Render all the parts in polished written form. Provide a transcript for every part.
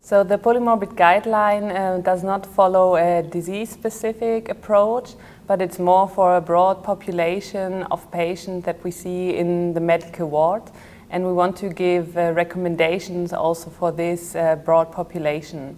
So the Polymorbid guideline does not follow a disease-specific approach, but it's more for a broad population of patients that we see in the medical ward. And we want to give recommendations also for this broad population.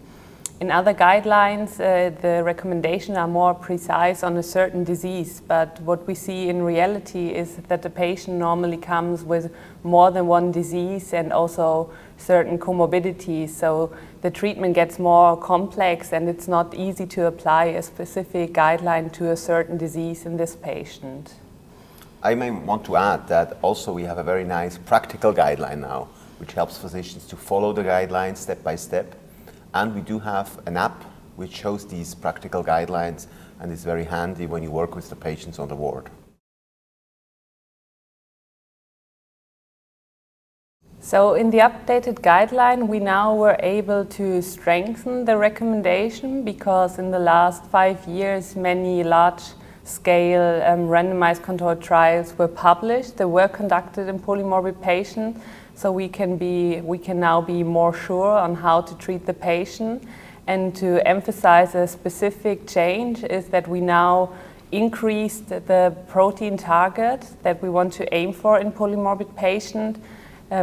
In other guidelines, the recommendations are more precise on a certain disease, but what we see in reality is that the patient normally comes with more than one disease and also certain comorbidities. So the treatment gets more complex and it's not easy to apply a specific guideline to a certain disease in this patient. I may want to add that also we have a very nice practical guideline now, which helps physicians to follow the guidelines step by step. And we do have an app which shows these practical guidelines and is very handy when you work with the patients on the ward. So in the updated guideline, we now were able to strengthen the recommendation because in the last 5 years, many large-scale randomized controlled trials were published. They were conducted in polymorbid patients. So we can now be more sure on how to treat the patient. And to emphasize a specific change is that we now increased the protein target that we want to aim for in polymorbid patients.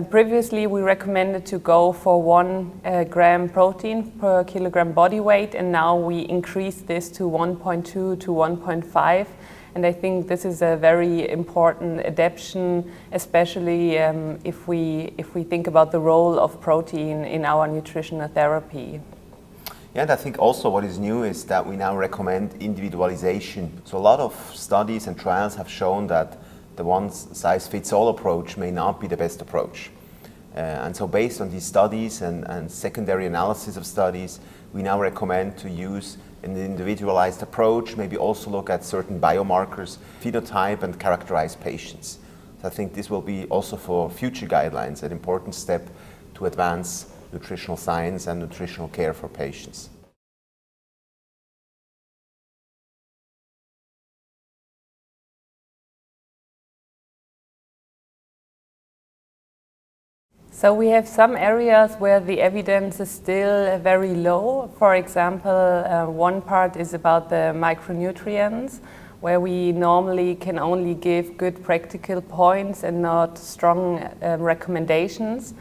Previously we recommended to go for 1 gram protein per kilogram body weight, and now we increased this to 1.2 to 1.5. And I think this is a very important adaptation, especially if we think about the role of protein in our nutritional therapy. Yeah, and I think also what is new is that we now recommend individualization. So a lot of studies and trials have shown that the one-size-fits-all approach may not be the best approach. And so based on these studies and secondary analysis of studies, we now recommend to use an individualized approach, maybe also look at certain biomarkers, phenotype and characterize patients. So I think this will be also for future guidelines an important step to advance nutritional science and nutritional care for patients. So we have some areas where the evidence is still very low. For example, one part is about the micronutrients, where we normally can only give good practical points and not strong recommendations.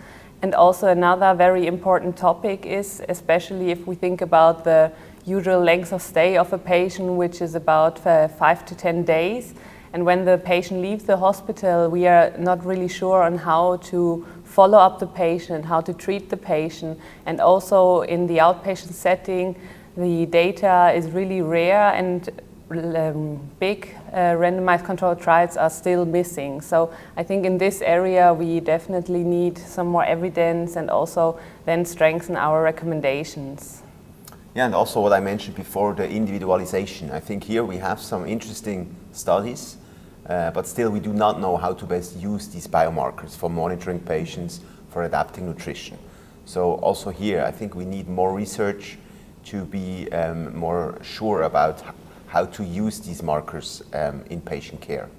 And also another very important topic is, especially if we think about the usual length of stay of a patient, which is about 5 to 10 days. And when the patient leaves the hospital, we are not really sure on how to follow up the patient, how to treat the patient. And also in the outpatient setting, the data is really rare and big randomized controlled trials are still missing. So I think in this area we definitely need some more evidence and also then strengthen our recommendations. Yeah, and also what I mentioned before, the individualization. I think here we have some interesting studies, but still we do not know how to best use these biomarkers for monitoring patients, for adapting nutrition. So also here I think we need more research to be more sure about how to use these markers in patient care.